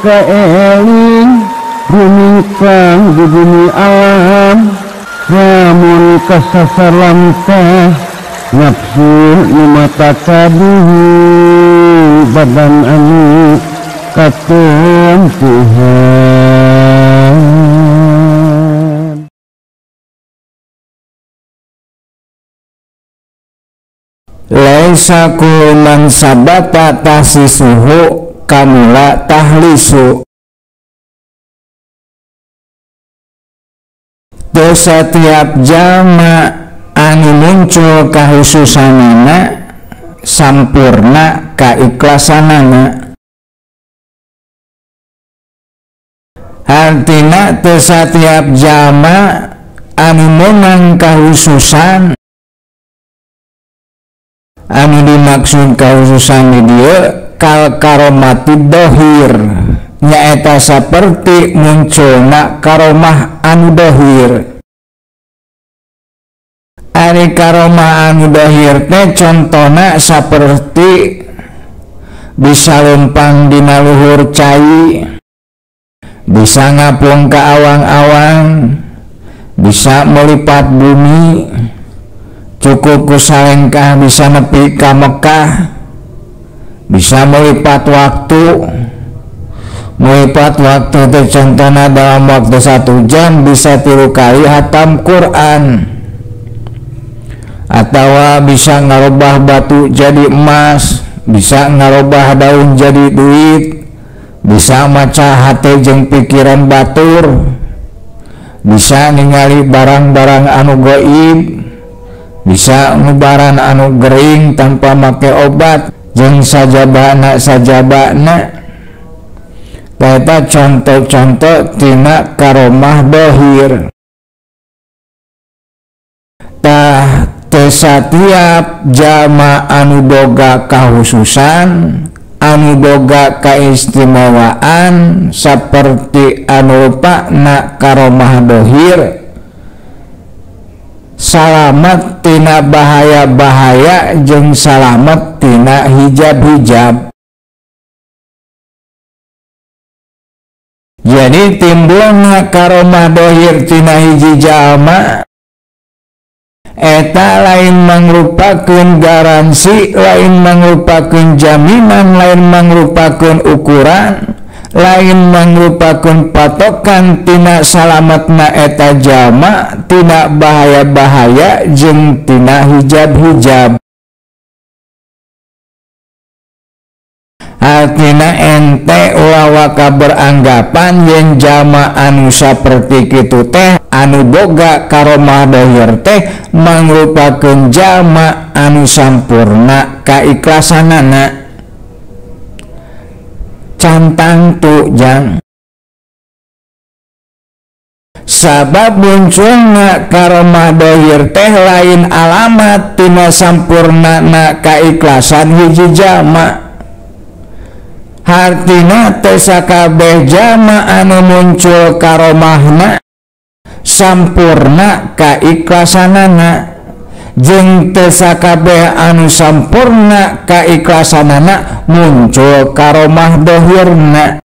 kaeling rumingkang di bumi alam namun kasasalam teh nafsu nu mata kaduhu badan anu katon Tuhan. Laisa kullu man sabata tasisuhu kamula tahlisu. Dosa tiap jama anu muncul kahususanana sampurna kaikhlasanana. Artina dosa tiap jama anu menang kahususan anu dimaksud kahususan di dieu kal karomati dohir nyaeta saperti munculna karomah anu dohir. Ari karomah anu dohir teh contona saperti bisa lempang dina luhur cai, bisa ngapung ka awang-awang, bisa melipat bumi, cukup ku salengkah bisa nepi ka Mekah, bisa melipat waktu. Melipat waktu itu contohnya dalam waktu 1 jam bisa 3 kali hatam Quran, atau bisa ngarubah batu jadi emas, bisa ngarubah daun jadi duit, bisa maca hati jeung pikiran batur, bisa ningali barang-barang anu goib, bisa ngubaran anu gering tanpa make obat jeung sajabana. Eta contoh-contoh tina karomah dohir. Tah teu satiap jalma anu boga kahususan, anu boga kaistimewaan saperti anu rupana karomah dohir salamet tina bahaya-bahaya jeung salamet tina hijab-hijab. Jadi timbulna karomah dohir tina hiji jalma eta lain mangrupakeun garansi, lain mangrupakeun jaminan, lain mangrupakeun ukuran, lain mangrupakeun patokan tina salametna eta jalma tina bahaya-bahaya jeung tina hijab-hijab. Artina ente wawaka beranggapan yen jalma anu saperti kitu teh anu boga karomah dohir teh mangrupakeun jalma anu sampurna kaikhlasanana. Cantang tu jang. Sabab munculna karomah dohir teh lain alamat tina sampurnana kaikhlasan hiji jalma. Hartina teu sakabeh jalma anu muncul karomahna sampurna kaikhlasanana jeung teu sakabeh anu sampurna kaikhlasanana muncul karomah dohirna.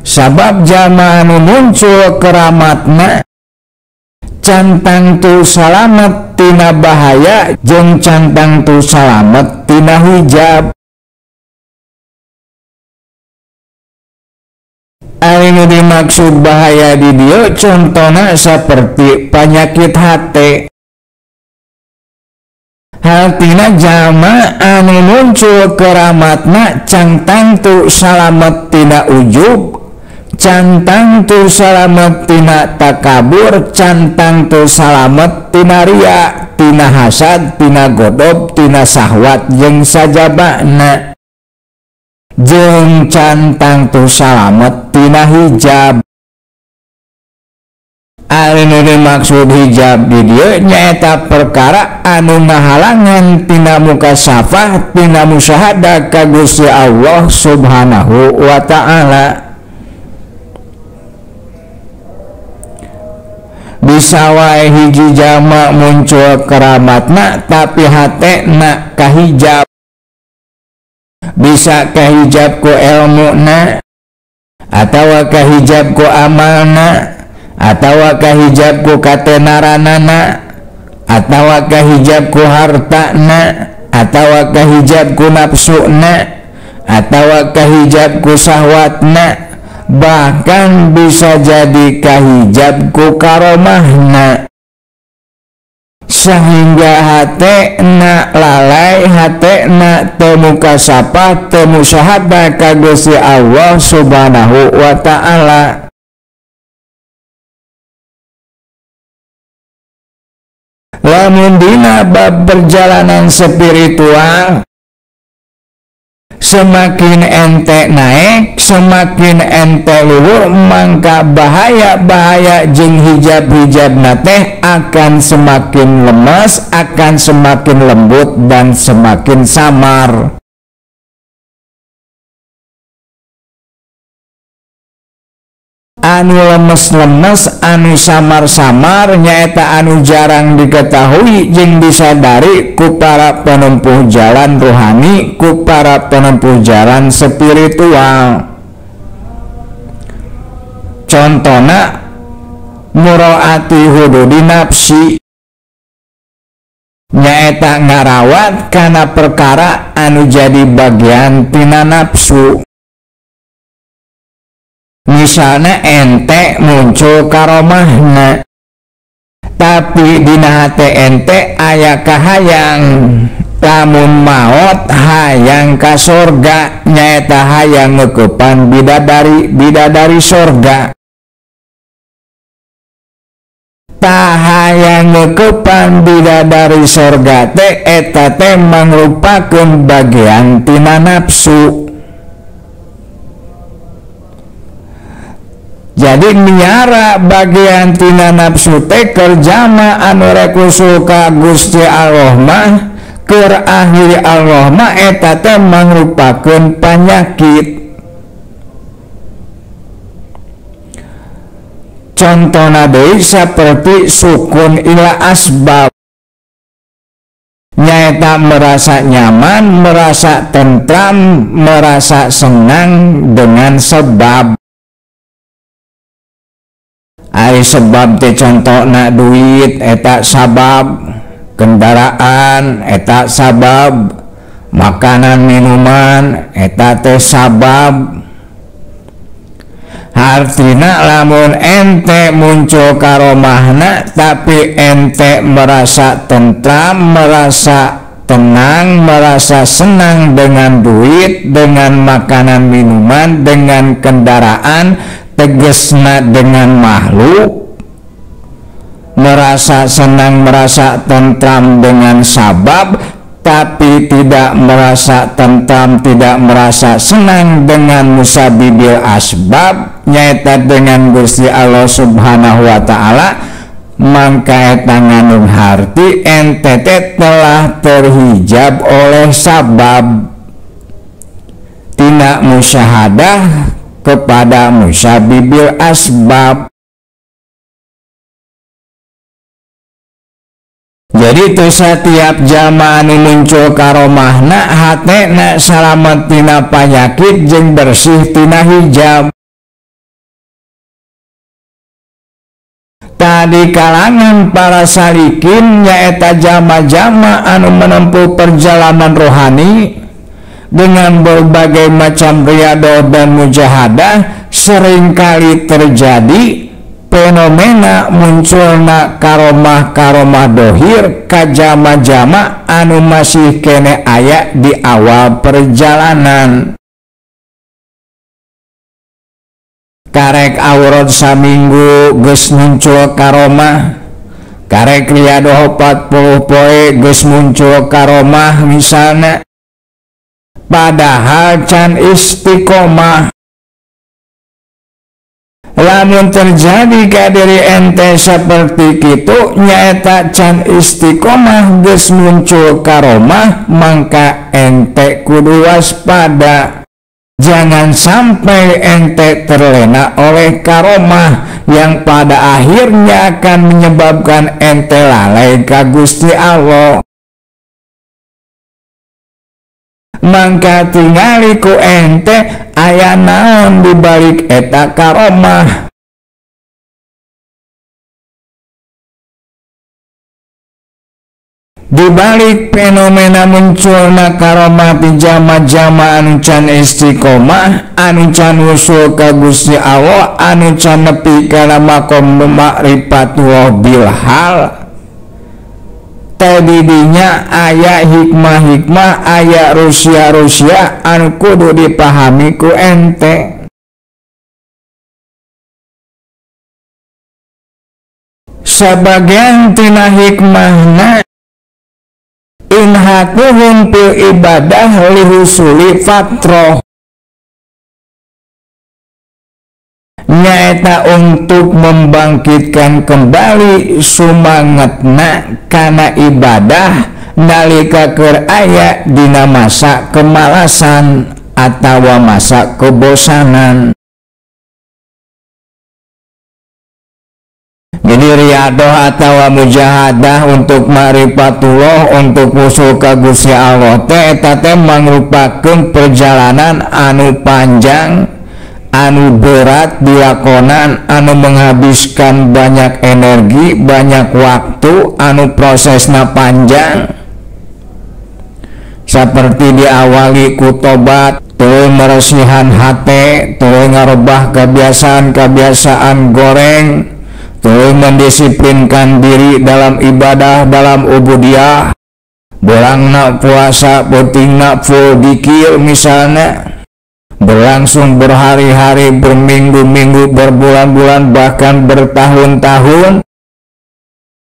Sabab jalma anu muncul keramatna cantang tu salamet tina bahaya jeung cantang tu salamet tina hijab. Ari nu dimaksud bahaya di dieu contona saperti panyakit hate. Hartina jalma anu muncul keramatna cantang tu salamet tina ujub, cantang tu salamet tina takabur, cantang tu salamet tina ria, tina hasad, tina godob, tina sahwat jeung sajabana, jeung cantang tu salamet tina hijab. Ari nu dimaksud hijab di dieu nyaeta perkara anu ngahalangan tina mukasafah, tina musyahadah ka Gusti Allah Subhanahu wa ta'ala. Bisa wae hiji jalma muncul keramatna tapi hatena kahijab. bisa kahijab ku ilmuna atawa kahijab ku amalna atawa kahijab ku katenaranana atawa kahijab ku hartana atawa kahijab ku nafsuna atawa kahijab ku syahwatna, bahkan bisa jadi kahijab ku karomahna, sehingga hatena lalai, hatena temu kasapa, temu syahada ka Gusti Allah subhanahu wa ta'ala. Lamun dina bab perjalanan spiritual, semakin ente naik, semakin ente luhur, maka bahaya-bahaya jeung hijab-hijab nate akan semakin lemas, akan semakin lembut dan semakin samar. Anu lemes-lemes, anu samar-samar nyaeta anu jarang diketahui jeung disadari ku para penempuh jalan rohani, ku para penempuh jalan spiritual. Contona muraati hududi nafsi, nyaeta ngarawat kana perkara anu jadi bagian tina nafsu. Misalnya ente muncul karomahna, tapi dina hate ente aya kahayang, lamun maot hayang ka sorga, nyaeta hayang ngeukepan bidadari sorga. Tah hayang ngeukepan bidadari sorga teh eta teh mangrupakeun bagian tina nafsu. Jadi miara bagian tina nafsu teh kerjama anu rek usul ka Gusti Allah mah, keur akhiri Allah mah eta teh mangrupakeun panyakit. Contona deui saperti sukun ila asbab, nyaeta merasa nyaman, merasa tentram, merasa senang dengan sebab. Ai sebab teh contona duit eta sabab, kendaraan eta sabab, makanan minuman eta teh sabab. Artina lamun ente muncul karomahna tapi ente merasa tentram, merasa tenang, merasa senang dengan duit, dengan makanan minuman, dengan kendaraan, tegesna dengan makhluk, merasa senang, merasa tentram dengan sabab, tapi tidak merasa tentram, tidak merasa senang dengan musabibil asbab, nyaeta dengan Gusti Allah subhanahu wa ta'ala, maka eta ngandung harti ente telah terhijab oleh sabab tina musyahadah kepada musyabibil asbab. Jadi itu setiap jama anu muncul karomahna hatena salamet tina panyakit jeung bersih tina hijab. Tadi kalangan para salikin nyaeta jama-jama anu menempuh perjalanan rohani dengan berbagai macam riyadhah dan mujahadah, seringkali terjadi fenomena munculna karomah-karomah dohir ka jama-jama anu masih kene aya di awal perjalanan. Karek awrod saminggu geus muncul karomah, karek riyadhah 40 poe geus muncul karomah misalna, padahal can istiqomah. Lamun terjadi ka diri ente seperti kitu, nyaeta can istiqomah geus muncul karomah, mangka ente kudu waspada. Jangan sampai ente terlena oleh karomah yang pada akhirnya akan menyebabkan ente lalai ka Gusti Allah. mangka tingali ku ente aya naon dibalik eta karomah. Dibalik fenomena munculna karomah di jama-jama anu can istiqomah, anu can usul ka Gusti Allah, anu can nepi kana makom ma'rifatullah bil hal, tadi dinya aya hikmah-hikmah, aya rusia-rusia anu kudu dipahami ku ente. Sabagian tina hikmahna inhakuhum fil ibadah lihusuli fatroh, nyaeta untuk membangkitkan kembali sumangetna kana ibadah nalika keur aya dina masa kemalasan atawa masa kebosanan. Jadi riadoh atawa mujahadah untuk ma'rifatullah, untuk usul ka Gusti Allah teh eta teh mangrupakeun perjalanan anu panjang, anu berat dilakonan, anu menghabiskan banyak energi, banyak waktu, anu prosesna panjang. Seperti diawali ku tobat, tuluy meresihan hate, tuluy ngarubah kebiasaan-kebiasaan goreng, tuluy mendisiplinkan diri dalam ibadah, dalam ubudiyah, berangna puasa, pentingna full dikir misalnya, berlangsung berhari-hari, berminggu-minggu, berbulan-bulan, bahkan bertahun-tahun.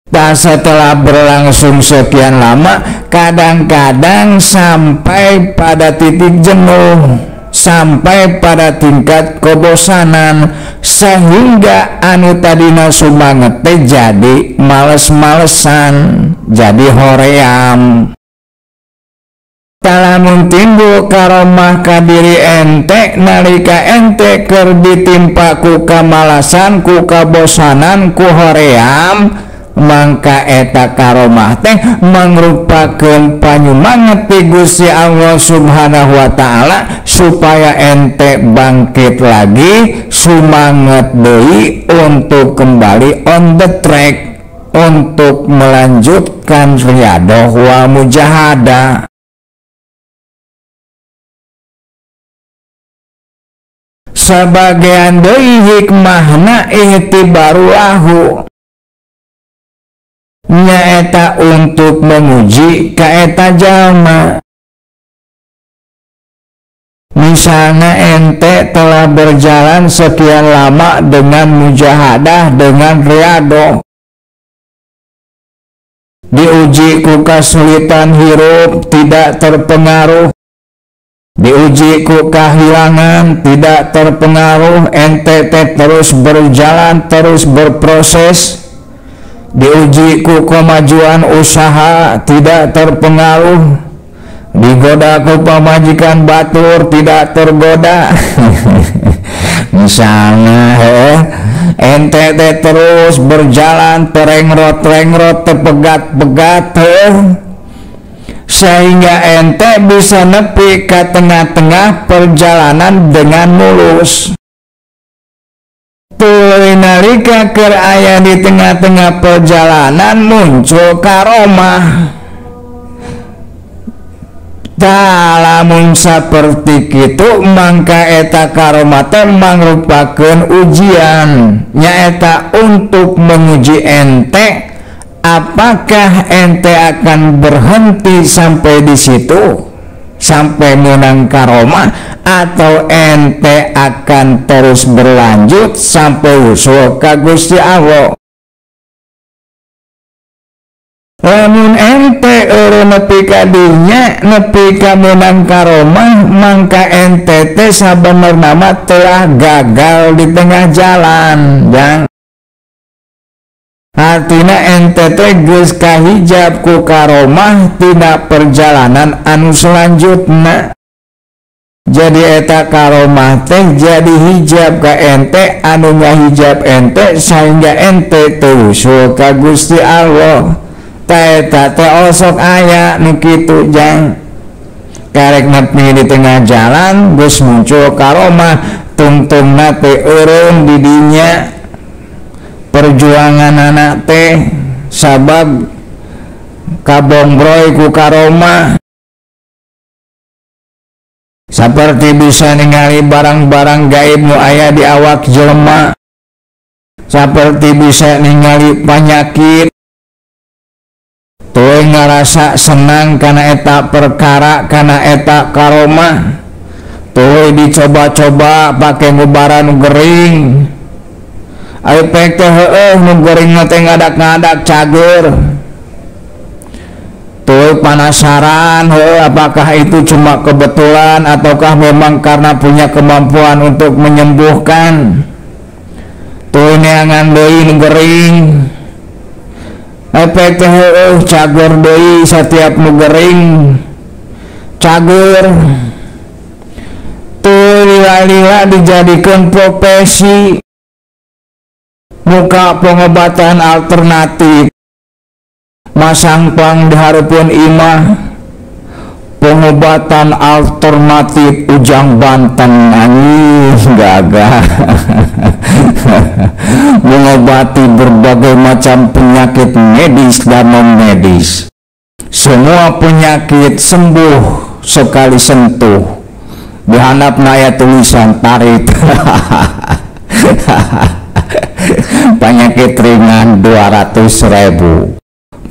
Dan setelah berlangsung sekian lama, kadang-kadang sampai pada titik jenuh, sampai pada tingkat kebosanan, sehingga anu tadina sumanget teh jadi males-malesan, jadi hoream. Talamun timbul karomah ka diri ente nalika ente keur ditimpa ku kamalasan, ku kabosanan, ku hoream, mangka eta karomah teh mangrupakeun panyumanget ti Gusti Allah Subhanahu wa taala supaya ente bangkit lagi, sumanget deui untuk kembali on the track, untuk melanjutkan riadoh wa mujahadah. Sabagian deui hikmahna ihtibarulahu, nyaeta untuk menguji kaeta jalma. Misalnya ente telah berjalan sekian lama dengan mujahadah, dengan riadoh, diuji ku kesulitan hirup, tidak terpengaruh, diuji ku kehilangan, tidak terpengaruh, ente terus berjalan, terus berproses, diuji ku kemajuan usaha, tidak terpengaruh, digoda ku pamajikan batur, tidak tergoda. Misalnya ente terus berjalan terengrot-rengrot, terpegat-pegat, sehingga ente bisa nepi ke tengah-tengah perjalanan dengan mulus. Tuluy nalika keur aya di tengah-tengah perjalanan muncul karomah. Lamun saperti kitu mangka eta karomah teh mangrupakeun ujian, nyaeta untuk menguji ente apakah ente akan berhenti sampai di situ, sampai menang karomah, atau ente akan terus berlanjut sampai usul ka Gusti Allah. Lamun ente eureun nepi ka dinya, nepi ka menang karomah, mangka ente teh sabenerna mah telah gagal di tengah jalan, jang. Artina ente teh geus kahijab ku karomah tina perjalanan anu selanjutna. Jadi eta karomah teh jadi hijab ka ente, anu ngahijab ente sehingga ente teu usul ka Gusti Allah. Ta eta teh osok aya nu kitu, jang. karek nepi di tengah jalan geus muncul karomah tungtungna teh eureun di dinya perjuangan anak teh sabab kabongroy ku karomah seperti bisa ningali barang-barang gaib nu aya di awak jelema, seperti bisa ningali penyakit tuh ngerasa senang karena eta perkara, karena eta karomah tuh dicoba-coba pakai ngubaran nu gering ayo pek teh nu gering teh ngadak-ngadak cager tuh penasaran apakah itu cuma kebetulan ataukah memang karena punya kemampuan untuk menyembuhkan tuh neangan deui nu gering efek teh cager deui setiap nu gering cager tuh lila-lila dijadikeun profesi muka pengobatan alternatif masang pang di hareupeun imah pengobatan alternatif Ujang Banten anjing gagah mengobati berbagai macam penyakit medis dan non medis, semua penyakit sembuh sekali sentuh. Di handapna aya tulisan tarik penyakit ringan 200.000,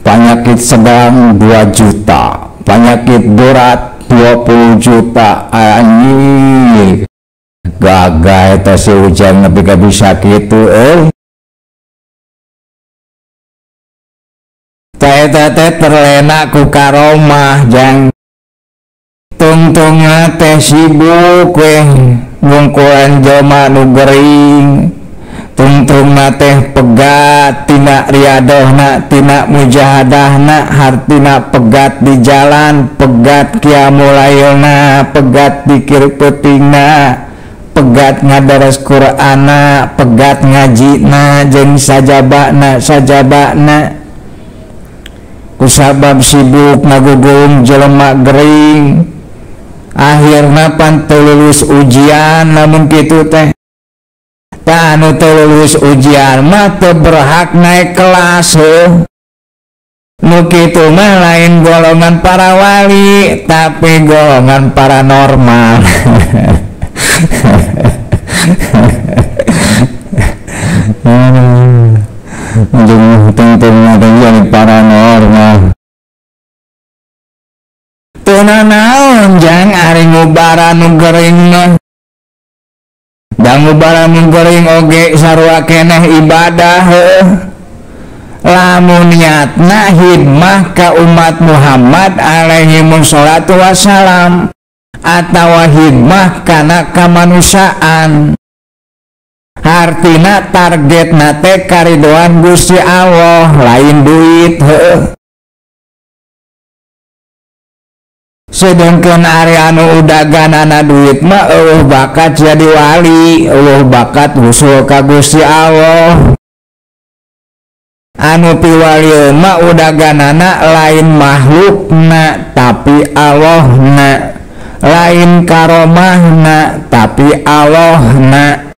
penyakit sedang 2 juta, penyakit berat 20 juta. Anjing gagah eta si Ujang nepi ka bisa kitu eta teh terlena ku karomah jang tungtungna teh sibuk weh ngungkulan jelema nu gering, tungtungna teh pegat tina riadohna tina mujahadahna, hartina pegat di jalan, pegat qiyamul lailna, pegat dikir peutingna, pegat ngadares Qur'ana, pegat ngajina jeung sajabana kusabab sibuk ngagugulung jelema gering akhirna pan teu lulus ujian. Namun kitu teh anu teu lulus ujian mah teu berhak naik kelas nu kitu mah lain golongan para wali tapi golongan paranormal. Tungtungna teh jadi paranormal teu naon jang ari ngubaran nu gering mah da ngubaran nu gering oge sarua keneh ibadah lamun niatna hidmah ka umat Muhammad alaihi wassalatu wassalam atawa hidmah kana kamanusiaan, artina targetna teh karidoan Gusti Allah lain duit sedangkan ari anu udaganana duit mah eueuh bakat jadi wali, eueuh bakat usul ka Gusti Allah. Anu piwalieu mah udaganana lain makhlukna tapi Allahna, lain karomahna tapi Allahna.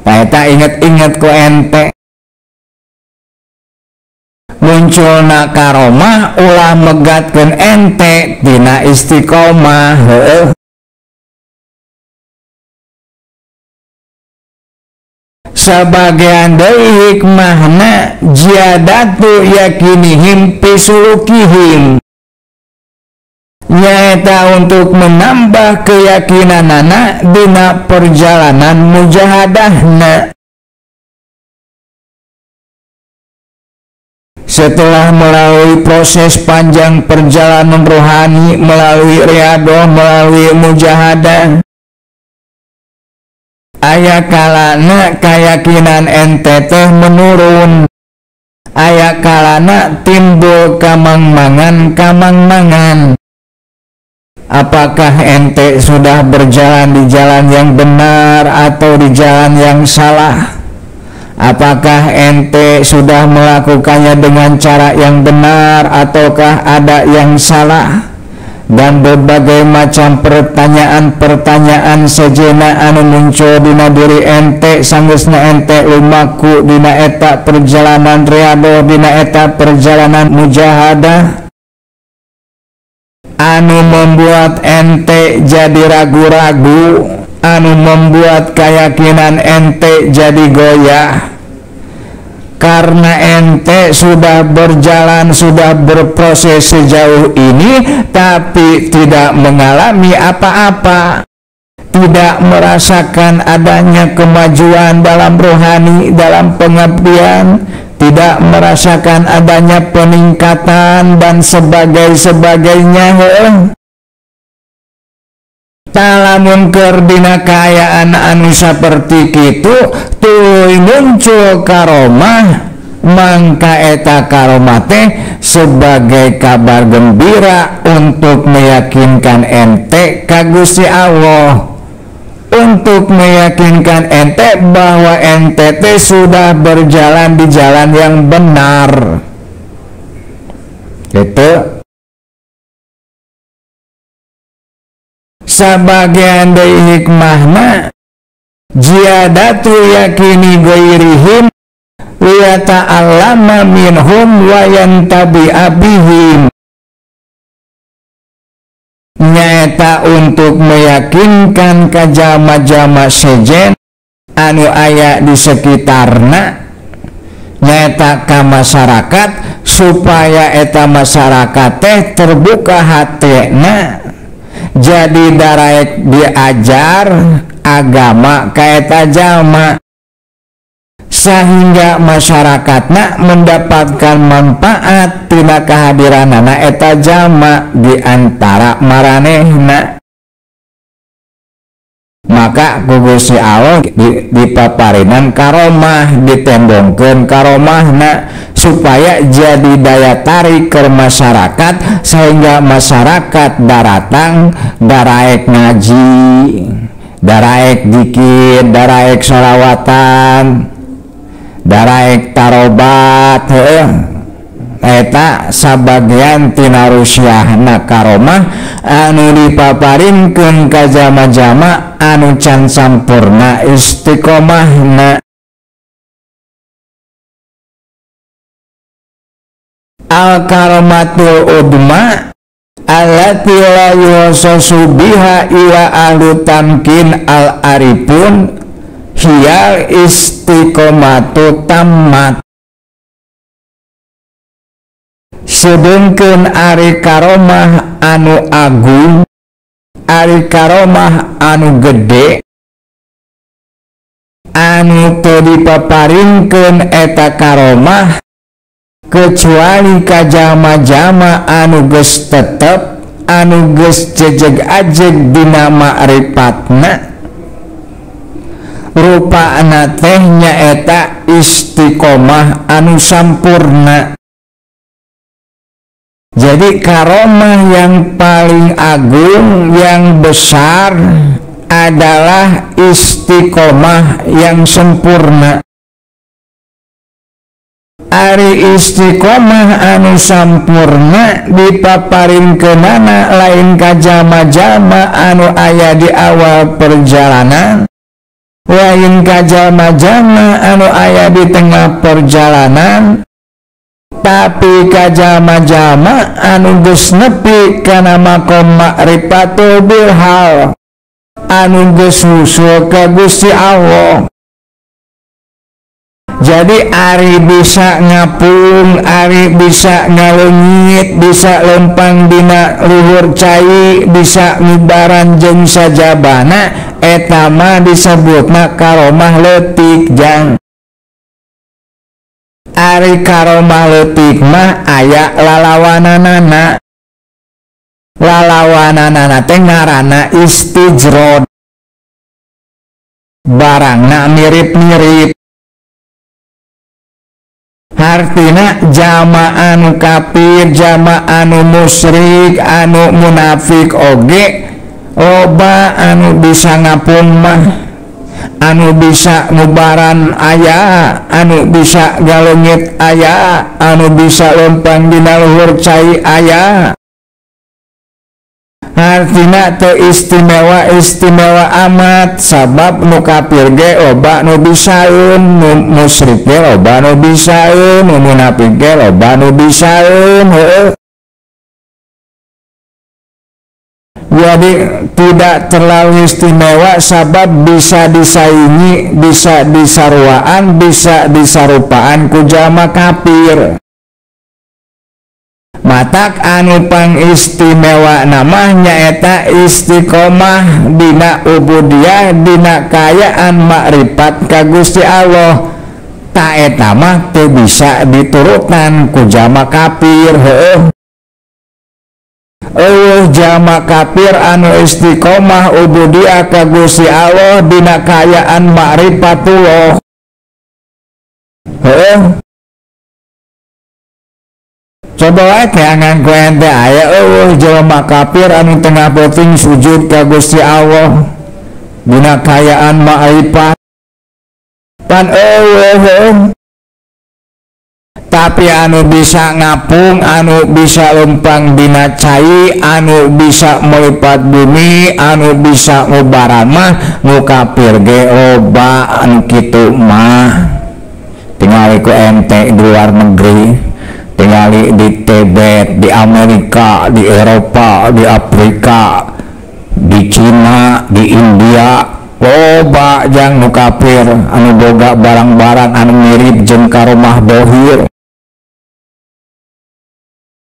Eta inget-inget ku ente munculna karomah ulah megatkeun ente tina istiqomah sebagian deui hikmahna ziyadatu yakinihim pisulukihim nyaeta untuk menambah keyakinanana dina perjalanan mujahadahna. Setelah melalui proses panjang perjalanan rohani, melalui riadoh, melalui mujahadah, aya kalana keyakinan ente teh menurun, aya kalana timbul kamang-mangan. Apakah ente sudah berjalan di jalan yang benar atau di jalan yang salah? Apakah ente sudah melakukannya dengan cara yang benar ataukah ada yang salah? Dan berbagai macam pertanyaan-pertanyaan sejenak anu muncul dina diri ente sanggeusna ente lumaku dina eta perjalanan riyadhah, dina eta perjalanan mujahadah anu membuat ente jadi ragu-ragu, anu membuat keyakinan ente jadi goyah. Karena ente sudah berjalan, sudah berproses sejauh ini, tapi tidak mengalami apa-apa, tidak merasakan adanya kemajuan dalam rohani, dalam pengabdian, tidak merasakan adanya peningkatan dan sebagainya. Talamun keur dina kaayaan anu saperti kitu tuluy muncul karomah, mangka eta karomah teh sebagai kabar gembira untuk meyakinkan ente ka Gusti Allah, untuk meyakinkan ente bahwa ente teh sudah berjalan di jalan yang benar. Gitu. Sebagian dari hikmahna ziyadatu yakini ghairihim liyata'allama minhum wa yantabi'a bihim, nyaeta untuk meyakinkan ka jalma-jalma sejen anu aya di sekitarna, nyaeta ka masyarakat supaya eta masyarakat teh terbuka hatena, jadi daraek diajar agama ka eta jalma sehingga masyarakatna mendapatkan manfaat tina kehadiranana eta jalma di antara maranehna. Maka ku Gusti Allah dipaparinan karomah, ditendongkeun karomahna supaya jadi daya tarik ke masyarakat, sehingga masyarakat daratang daraek ngaji, daraek zikir, daraek sholawatan, daraek tarobat. Eta sabagian tina rusyahna karomah anu dipaparinkeun ka jama-jama anu can sampurna istiqomahna. Al karomatul udma allati la yusasu biha ila ahlu tamkin al arifun hiyal istiqomatu tammat. Sedengkeun ari karomah anu agung, ari karomah anu gede, anu teu dipaparinkeun eta karomah kecuali ka jalma-jalma anu geus tetep, anu geus jejeg-ajeg dina ma'rifatna. Rupana teh nyaeta istiqomah anu sampurna. Jadi karomah yang paling agung, yang besar adalah istiqomah yang sempurna. Ari istiqomah anu sampurna dipaparinkeunana lain ka jalma-jalma anu aya di awal perjalanan, lain ka jalma-jalma anu aya di tengah perjalanan, tapi ka jalma-jalma anu geus nepi kana maqam ma'rifatul bilhal, anu geus usul ka Gusti Allah. Jadi ari bisa ngapung, ari bisa ngaleungit, bisa lempang dina luhur cai, bisa ngibaran jeung sajabana, eta mah disebutna karomah leutik jang. Ari karomah leutik mah aya lalawananana. Lalawananana teh ngaranna istijrod. Barangna mirip-mirip. Artina jama anu kafir, jama anu musyrik, anu munafik oge loba anu bisa ngapung mah. anu bisa ngubaran aya, anu bisa galengit aya, anu bisa lempang dina luhur cai aya. Artina teu istimewa amat, sabab nu kafir ge loba nu bisaeun, nu musyrik ge loba nu bisaeun, nu munafik ge loba nu bisaeun. Heueuh. Jadi tidak terlalu istimewa, sabab bisa disaingi, bisa disarwaan, bisa disarupaan ku jalma kafir. Matak anu pang istimewa namanya eta istiqomah dina ubudiyah, dina kayaan makrifat ka Gusti Allah. Ta eta mah teu bisa diturutan ku jalma kafir. Heueuh. Jalma kafir anu istiqomah ubudiyah ka Gusti Allah dina kayaan makrifatullah. Heueuh. Coba wae teangan ku ente aya jalma kafir anu tengah penting sujud ka Gusti Allah dina kayaan makrifat. Pan tapi anu bisa ngapung, anu bisa lempang dina cai, anu bisa melipat bumi, anu bisa ngubaran mah nu kafir ge loba anu kitu mah. Tingali ku ente di luar negeri, tingali di Tibet, di Amerika, di Eropa, di Afrika, di Cina, di India, loba jang nu kafir anu boga barang-barang anu mirip jeung ka rumah dohir.